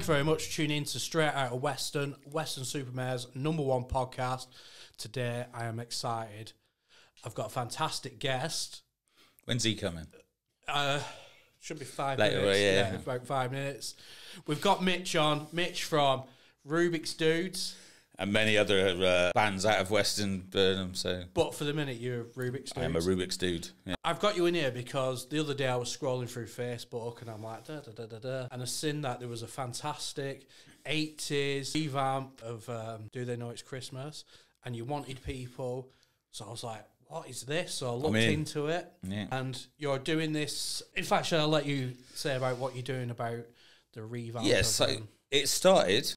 very much for tuning in to Straight Out of Weston Super Mare's #1 podcast. Today, I am excited. I've got a fantastic guest. When's he coming? Should be 5 Later, minutes. yeah. About 5 minutes. We've got Mitch on. Mitch from Rubik's Dudes. And many other bands out of Weston Burnham. So, But for the minute, you're Rubik's Dudes. I am a Rubik's dude. Yeah. I've got you in here because the other day I was scrolling through Facebook and I'm like, da da da da da. And I seen that there was a fantastic 80s revamp of Do They Know It's Christmas? And you wanted people. So I was like, what is this? So I looked into it. Yeah. And you're doing this. In fact, shall I let you say about what you're doing about the revamp? Yeah, so it started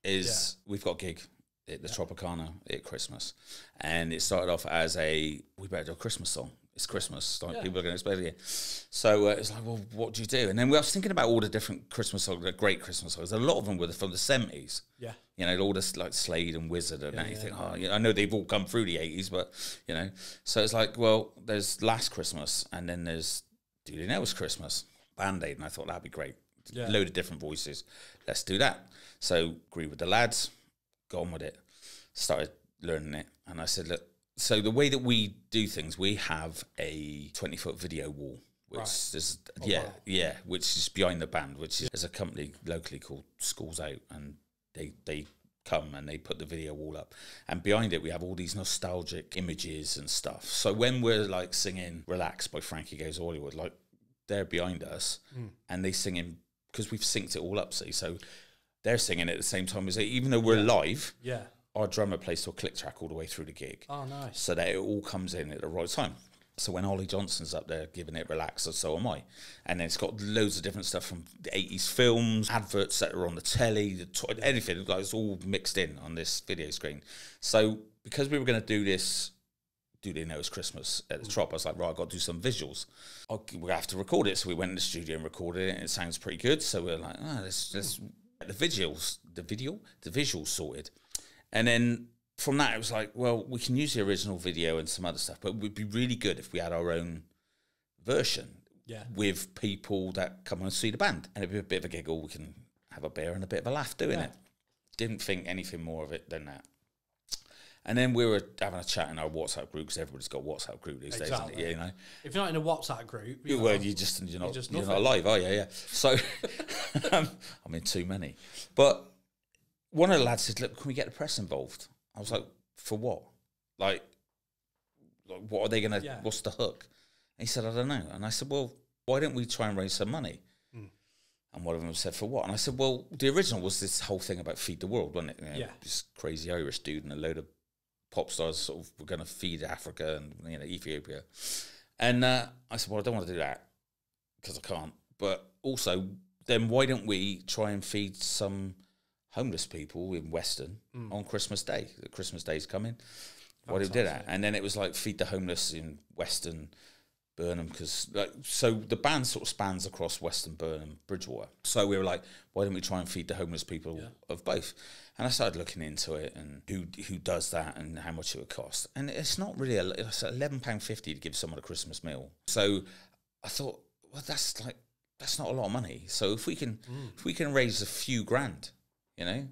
we've got a gig at the Tropicana at Christmas. And it started off as we better do a Christmas song. It's Christmas. Like, people are going to expect it. So it's like, well, what do you do? And then I was thinking about all the different Christmas songs, the great Christmas songs. A lot of them were from the 70s. Yeah. You know, all this like Slade and Wizard and anything. Oh, you know, I know they've all come through the 80s, but, you know. So it's like, well, there's Last Christmas and then there's Do They Know It's Christmas? Band-Aid. And I thought that'd be great. Yeah. A load of different voices. Let's do that. So agreed with the lads, got on with it, started learning it. And I said, look, so the way that we do things, we have a 20-foot video wall, which is which is behind the band, which is there's a company locally called Schools Out, and they come and they put the video wall up, and behind it we have all these nostalgic images and stuff. So when we're like singing "Relax" by Frankie Goes to Hollywood, like they're behind us and they singing because we've synced it all up. See, so they're singing at the same time as even though we're live. Yeah. Our drummer plays to a click track all the way through the gig. Oh, nice. So that it all comes in at the right time. So when Ollie Johnson's up there giving it Relax, so am I. And then it's got loads of different stuff from the 80s films, adverts that are on the telly, anything. Like, it's all mixed in on this video screen. So because we were going to do this, Do They Know It's Christmas at the Trop, I was like, right, I've got to do some visuals. We're going to have to record it. So we went in the studio and recorded it, and it sounds pretty good. So we're like, let's get the visuals sorted. And then from that, it was like, well, we can use the original video and some other stuff, but it would be really good if we had our own version with people that come and see the band. And it'd be a bit of a giggle. We can have a beer and a bit of a laugh doing it. Didn't think anything more of it than that. And then we were having a chat in our WhatsApp group, because everybody's got a WhatsApp group these days, isn't it? You know? If you're not in a WhatsApp group, you're not alive, are you? Yeah. So I'm in too many. But one of the lads said, look, can we get the press involved? I was like, for what? Like what are they going to, what's the hook? And he said, I don't know. And I said, well, why don't we try and raise some money? And one of them said, for what? And I said, well, the original was this whole thing about Feed the World, wasn't it? You know, this crazy Irish dude and a load of pop stars sort of were going to feed Africa and, you know, Ethiopia. And I said, well, I don't want to do that because I can't. But also, then why don't we try and feed some homeless people in Weston on Christmas Day? Christmas Day's coming. Why did we do that? And then it was like feed the homeless in Weston, Burnham, because so the band sort of spans across Weston, Burnham, Bridgewater. So we were like, why don't we try and feed the homeless people of both? And I started looking into it and who does that and how much it would cost. And it's not really it's £11.50 to give someone a Christmas meal. So I thought, well, that's not a lot of money. So if we can raise a few grand, you know,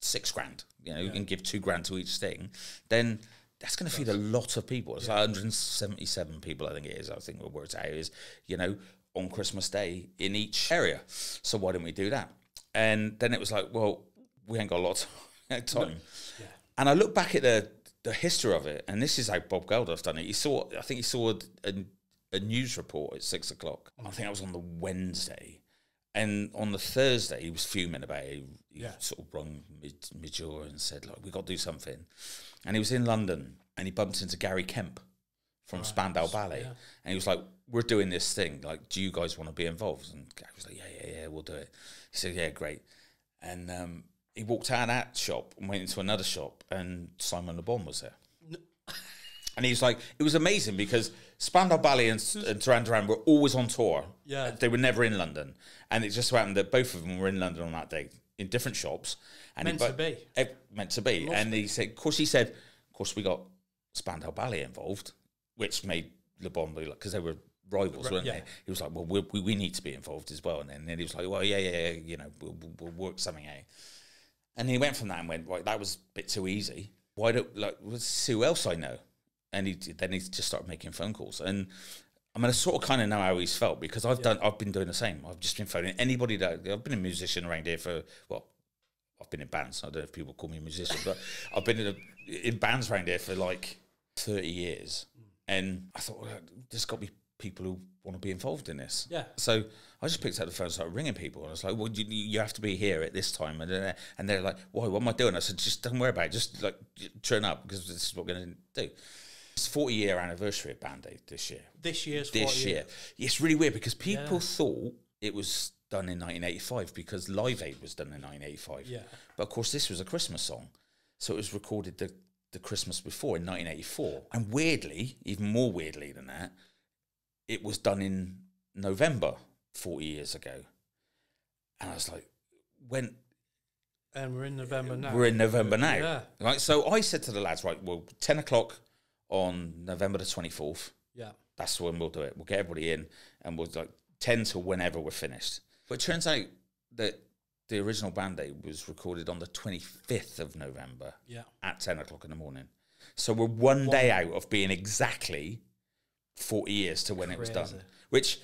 6 grand, you know, you can give 2 grand to each thing, then that's going to feed a lot of people. It's like 177 people, I think it is. I think what works out is, you know, on Christmas Day in each area. So why don't we do that? And then it was like, well, we ain't got a lot of time. And I look back at the history of it, and this is how Bob Geldof's done it. I think he saw a news report at 6 o'clock. I think that was on the Wednesday. And on the Thursday, he was fuming about it. He sort of rung Midge and said, look, we've got to do something. And he was in London, and he bumped into Gary Kemp from Spandau Ballet. And he was like, we're doing this thing. Like, do you guys want to be involved? And Gary was like, yeah, we'll do it. He said, yeah, great. And he walked out of that shop and went into another shop, and Simon Le Bon was there. And he's like, it was amazing because Spandau Ballet and Duran Duran were always on tour. Yeah. They were never in London. And it just happened that both of them were in London on that day in different shops. And meant to be. And he said, of course, we got Spandau Ballet involved, which made Le Bon be like, because they were rivals, weren't they? He was like, well, we need to be involved as well. And then he was like, well, yeah, you know, we'll work something out. And he went from that and went, right, that was a bit too easy. Why don't, like, let's see who else I know. And then he just started making phone calls. And I mean, I sort of kind of know how he's felt, because I've been doing the same. I've just been phoning anybody that, I've been a musician around here for, well, I've been in bands. I don't know if people call me a musician, but I've been in bands around here for like 30 years. And I thought, well, there's got to be people who want to be involved in this. Yeah. So I just picked up the phone and started ringing people. And I was like, well, you have to be here at this time. And they're like, why? What am I doing? I said, just don't worry about it. Just like turn up, because this is what we're going to do. It's 40-year anniversary of Band Aid this year. This year's 40 year. It's really weird, because people thought it was done in 1985 because Live Aid was done in 1985. Yeah. But of course, this was a Christmas song. So it was recorded the Christmas before in 1984. And weirdly, even more weirdly than that, it was done in November 40 years ago. And I was like, when... And we're in November now. We're in November now. Yeah. Right? So I said to the lads, right, well, 10 o'clock on November the 24th. Yeah. That's when we'll do it. We'll get everybody in, and we'll like 10 till whenever we're finished. But it turns out that the original Band Aid was recorded on the 25th of November at 10 o'clock in the morning. So we're one day out of being exactly 40 years to when it was done, which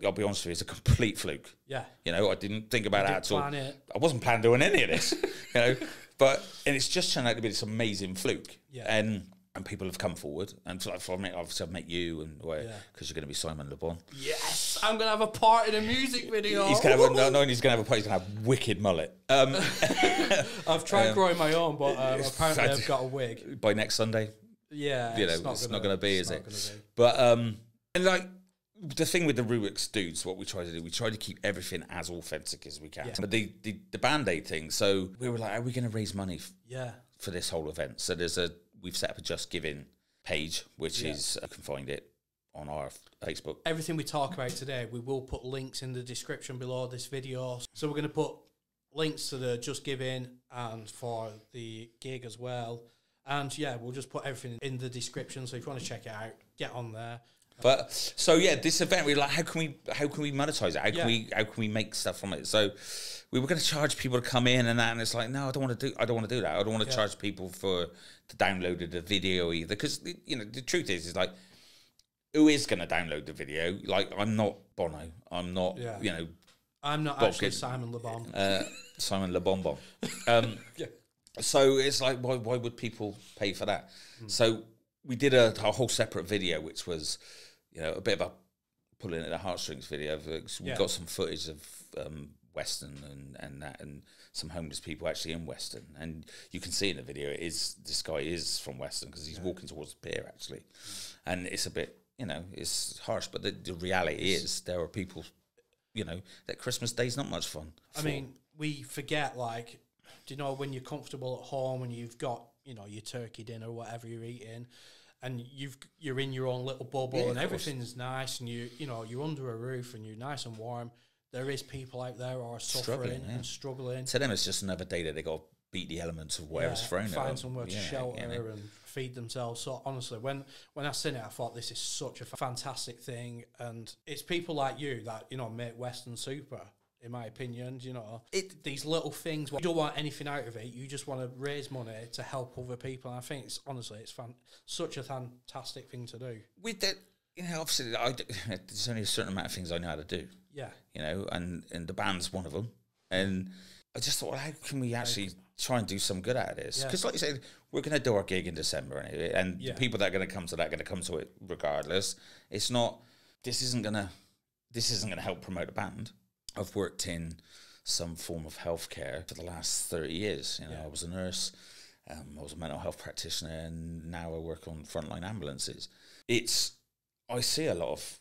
I'll be honest with you, is a complete fluke. Yeah. You know, I didn't think about that at all. It. I wasn't planning doing any of this, you know, and it's just turned out to be this amazing fluke. Yeah. And people have come forward, and so, like, for me, obviously I've met you, and because you're going to be Simon Le Bon. Yes, I'm going to have a part in a music video. He's going to have not only he's going to have a part, he's going to have wicked mullet. I've tried growing my own, but apparently I've got a wig by next Sunday. Yeah, you know, it's not going to be, is it? But and like the thing with the Rubik's dudes, what we try to do, we try to keep everything as authentic as we can. Yeah. But the Band Aid thing, so we were like, are we going to raise money? For this whole event? So we've set up a Just Giving page, which is, you can find it on our Facebook. Everything we talk about today, we will put links in the description below this video. So we're going to put links to the Just Giving and for the gig as well. And yeah, we'll just put everything in the description. So if you want to check it out, get on there. But so yeah, this event, we're like, how can we monetize it? How can we make stuff from it? So we were going to charge people to come in and that, and it's like, no, I don't want to do that. I don't want to charge people to download the video either, because you know the truth is like, who is going to download the video? Like, I'm not Bono. I'm not you know. I'm not actually Simon Le Bon. Simon Le Bon Bon. So it's like, why would people pay for that? So we did a whole separate video, which was, you know, a bit of a pulling at the heartstrings video. We got some footage of Weston and that, and some homeless people actually in Weston, and you can see in the video this guy is from Weston, because he's walking towards the pier actually, and it's a bit, you know, it's harsh, but the reality is there are people, you know, that Christmas Day's not much fun. I mean, we forget, like, do you know, when you're comfortable at home and you've got, you know, your turkey dinner or whatever you're eating, and you're in your own little bubble, and everything's nice, and you know, you're under a roof and you're nice and warm. There is people out there who are suffering and struggling. To them, it's just another day that they got to beat the elements of whatever's thrown at them. Find somewhere to shelter and feed themselves. So honestly, when I seen it, I thought this is such a fantastic thing, and it's people like you that, you know, make Weston super. In my opinion, you know, these little things, you don't want anything out of it. You just want to raise money to help other people. And I think it's such a fantastic thing to do. With that, you know, obviously, there's only a certain amount of things I know how to do. Yeah, you know, and the band's one of them. And I just thought, well, how can we actually try and do some good out of this? Because, like you said, we're going to do our gig in December anyway, and the people that are going to come to that are going to come to it regardless. It's not. This isn't going to help promote a band. I've worked in some form of healthcare for the last 30 years. You know, I was a nurse, I was a mental health practitioner, and now I work on frontline ambulances. I see a lot of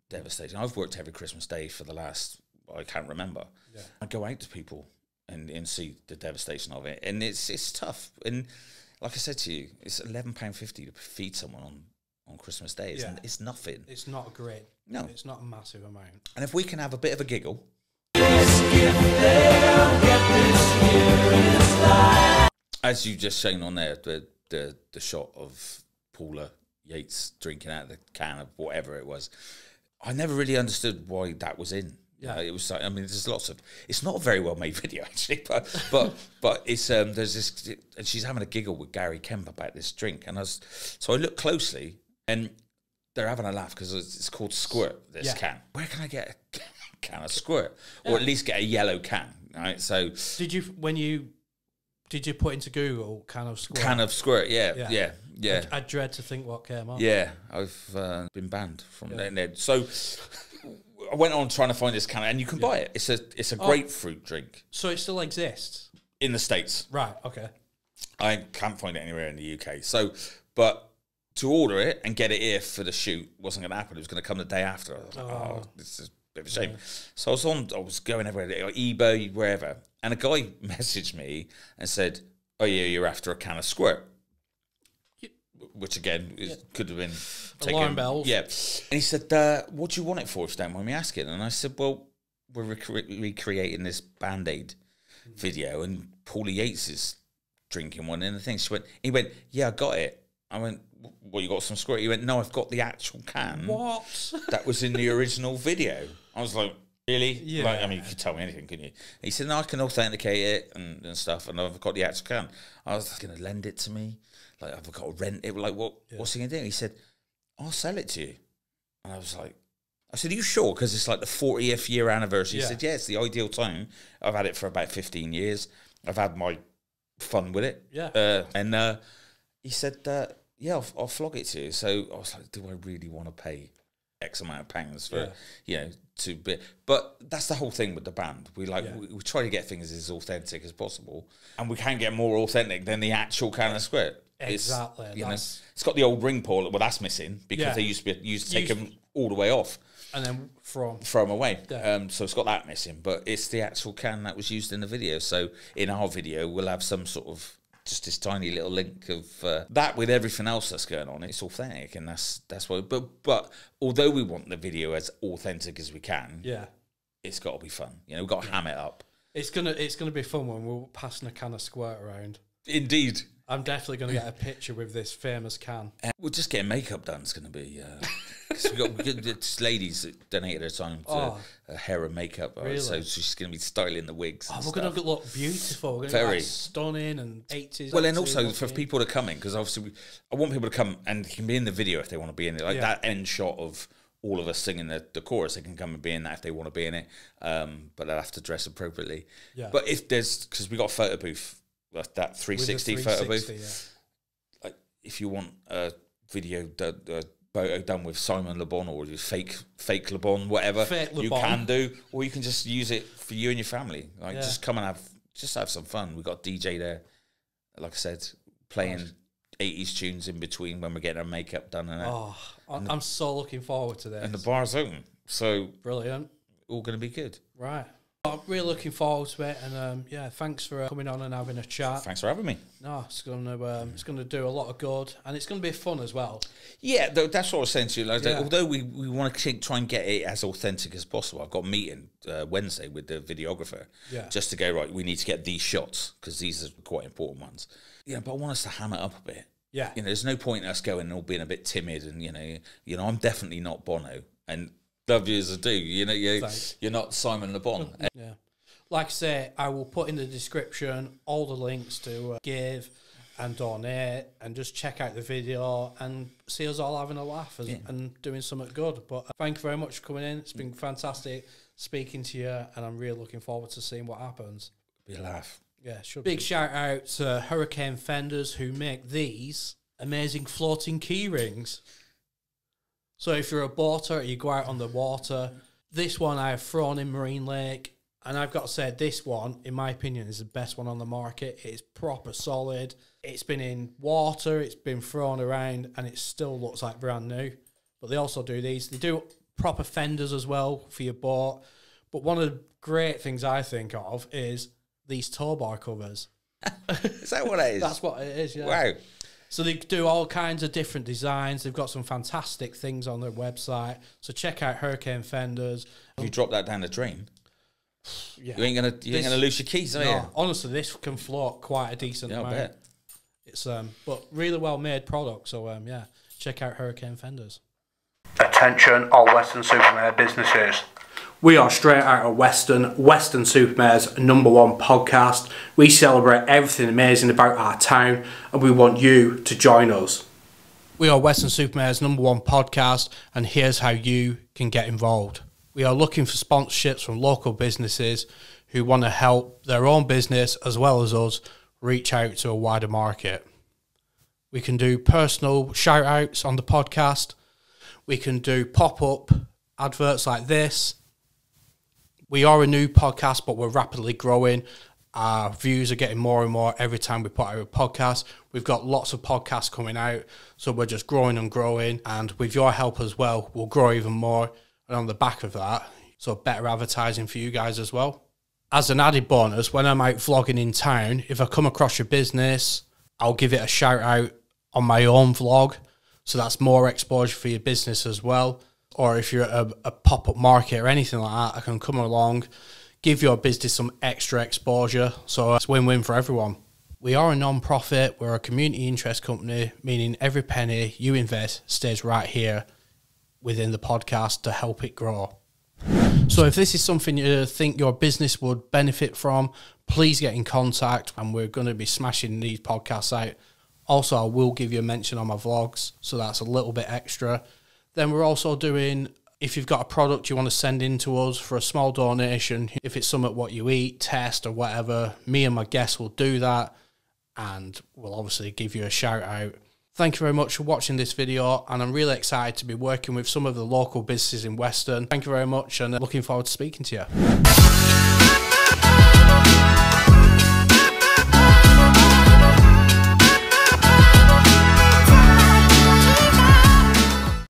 devastation. I've worked every Christmas Day for the last, I can't remember. Yeah. I go out to people and see the devastation of it, and it's tough. And like I said to you, it's £11.50 to feed someone on Christmas Day. It's nothing. It's not great. No. It's not a massive amount. And if we can have a bit of a giggle, as you just shown on there, the shot of Paula Yates drinking out of the can of whatever it was. I never really understood why that was in. Yeah, it was. I mean, there's lots of. It's not a very well made video actually, but it's there's this, and she's having a giggle with Gary Kemp about this drink, and so I looked closely, and they're having a laugh because it's called Squirt. This can. Where can I get a can of Squirt, or at least get a yellow can? Right. So did you put into Google can of Squirt? Can of Squirt. Yeah. I dread to think what came up. Yeah, I've been banned from there. So I went on trying to find this can, and you can buy it. It's a grapefruit drink. So it still exists in the States, right? Okay. I can't find it anywhere in the UK. So, but to order it and get it here for the shoot wasn't going to happen. It was going to come the day after. I was like, oh, this is a bit of a shame. So I was going everywhere, like eBay, wherever, and a guy messaged me and said, "Oh yeah, you're after a can of Squirt." Which again could have been alarm bells. Yeah, and he said, "What do you want it for? If you don't mind me asking." And I said, "Well, we're recreating this Band-Aid video, and Paulie Yates is drinking one in the thing." He went, "Yeah, I got it." I went, "Well, you got some Squirt?" He went, "No, I've got the actual can. What? That was in the original video." I was like, "Really?" Yeah. Like, I mean, you could tell me anything, couldn't you? And he said, "No, I can authenticate it and stuff, and I've got the actual can." I was going to lend it to me. Like, I've got to rent it. Like, what's he going to do? He said, "I'll sell it to you." And I said, "Are you sure?" Because it's like the 40th year anniversary. He said, "Yeah, it's the ideal time. I've had it for about 15 years. I've had my fun with it." Yeah. And he said, "Yeah, I'll flog it to you." So I was like, do I really want to pay X amount of pounds for, to be? But that's the whole thing with the band. We we try to get things as authentic as possible. And we can't get more authentic than the actual can of Squirt. Exactly. It's got the old ring pull. Well, that's missing because they used to take them all the way off and then throw them away. Yeah. So it's got that missing, but it's the actual can that was used in the video. So in our video, we'll have some sort of just this tiny little link of that with everything else that's going on. It's authentic, and that's what. But although we want the video as authentic as we can, it's got to be fun. We've got to ham it up. It's gonna be fun when we're passing a can of Squirt around. Indeed. I'm definitely going to get a picture with this famous can. We're just getting makeup done. It's going to be... we got ladies that donated their time to hair and makeup. Really? So she's going to be styling the wigs. We're going to look beautiful. We're going to be stunning and 80s. Well, and also for people to come in, because obviously I want people to come and can be in the video if they want to be in it. Like that end shot of all of us singing the chorus, they can come and be in that if they want to be in it. But they'll have to dress appropriately. Yeah. But if there's... Because we got a photo booth, like that 360 photo booth. Like, if you want a video photo done with Simon Le Bon or fake Le Bon, whatever, you can do, or you can just use it for you and your family. Like, just come and have some fun. We got DJ there, like I said, playing 80s tunes in between when we're getting our makeup done. And I'm so looking forward to this. And the bar's open, so brilliant. All going to be good, right? I'm really looking forward to it, and thanks for coming on and having a chat. Thanks for having me. No, it's gonna do a lot of good, and it's gonna be fun as well. Yeah, that's what I was saying to you. Like, although we want to try and get it as authentic as possible, I've got a meeting Wednesday with the videographer, just to go, right, we need to get these shots because these are quite important ones. Yeah, but I want us to ham it up a bit. Yeah, there's no point in us going and all being a bit timid, and I'm definitely not Bono, and love you as I do. You're not Simon Le Bon. Yeah. Like I say, I will put in the description all the links to give and donate, and just check out the video and see us all having a laugh and doing something good. But thank you very much for coming in. It's been fantastic speaking to you, and I'm really looking forward to seeing what happens. Be a laugh. Yeah, sure. Big shout out to Hurricane Fenders, who make these amazing floating key rings. So if you're a boater, you go out on the water. This one I have thrown in Marine Lake, and I've got to say this one, in my opinion, is the best one on the market. It's proper solid. It's been in water, it's been thrown around, and it still looks like brand new. But they also do these. They do proper fenders as well for your boat. But one of the great things I think of is these tow bar covers. Is that what it is? That's what it is, yeah. Wow. So they do all kinds of different designs. They've got some fantastic things on their website. So check out Hurricane Fenders. If you drop that down the drain, you ain't gonna lose your keys, are you? Honestly, this can float quite a decent amount. I bet. It's but really well made product. So check out Hurricane Fenders. Attention all Weston-super-Mare businesses. We are straight out of Weston-super-Mare's #1 podcast. We celebrate everything amazing about our town and we want you to join us. We are Weston-super-Mare's #1 podcast and here's how you can get involved. We are looking for sponsorships from local businesses who want to help their own business as well as us reach out to a wider market. We can do personal shout outs on the podcast. We can do pop-up adverts like this. We are a new podcast, but we're rapidly growing. Our views are getting more and more every time we put out a podcast. We've got lots of podcasts coming out, so we're just growing and growing. And with your help as well, we'll grow even more. And on the back of that, so better advertising for you guys as well. As an added bonus, when I'm out vlogging in town, if I come across your business, I'll give it a shout out on my own vlog. So that's more exposure for your business as well. Or if you're at a pop-up market or anything like that, I can come along, give your business some extra exposure. So it's win-win for everyone. We are a non-profit. We're a community interest company, meaning every penny you invest stays right here within the podcast to help it grow. So if this is something you think your business would benefit from, please get in contact and we're going to be smashing these podcasts out. Also, I will give you a mention on my vlogs, so that's a little bit extra. Then we're also doing, if you've got a product you want to send in to us for a small donation, if it's something what you eat, test or whatever, me and my guests will do that and we'll obviously give you a shout out. Thank you very much for watching this video and I'm really excited to be working with some of the local businesses in Weston. Thank you very much and looking forward to speaking to you.